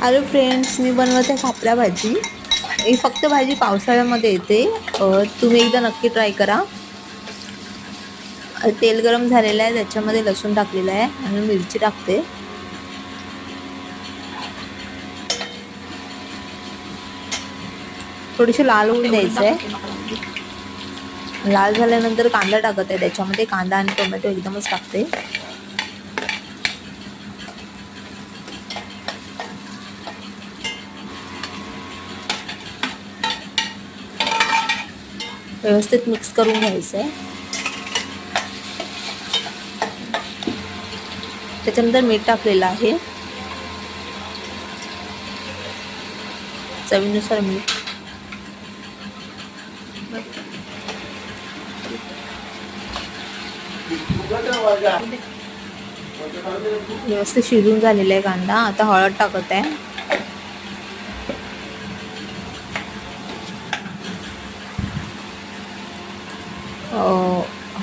Hello friends, मी बनवत आहे खापरा भाजी. ही फक्त भाजी पावसाळ्यामध्ये येते. तुम्ही एकदा नक्की ट्राय करा. तेल गरम झालेलं आहे, त्याच्यामध्ये लसूण टाकलेला आहे आणि मिरची टाकते. थोडीशी लाल होऊन द्यायचं आहे. लाल झाल्यानंतर कांदा टाकत आहे. त्याच्यामध्ये कांदा आणि टोमॅटो एकदमच टाकते. व्यवस्थित मिक्स करून घ्यायचं आहे. त्याच्यानंतर मीठ टाकलेलं आहे, चवीनुसार मीठ. व्यवस्थित शिजून झालेला आहे कांदा. आता हळद टाकत आहे.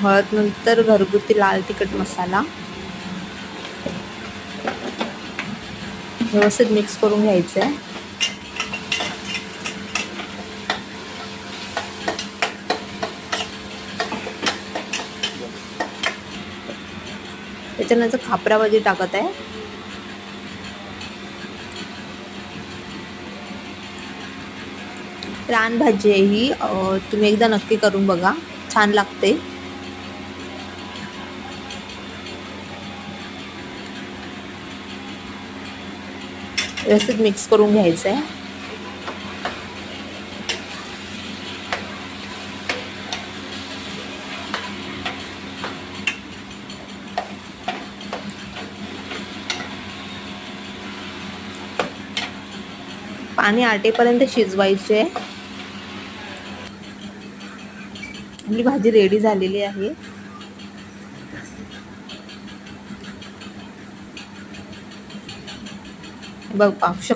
हळद नंतर घरगुती लाल तिखट मसाला. व्यवस्थित मिक्स करून घ्यायचं आहे. त्याच्यानंतर खापरा भाजी टाकत आहे. रान भाजी आहे ही. तुम्ही एकदा नक्की करून बघा, छान लागते. व्यवस्थित मिक्स करून घ्यायचं आहे. पाणी आटेपर्यंत शिजवायचे. आपली भाजी रेडी झालेली आहे. बघ, पाहू शकता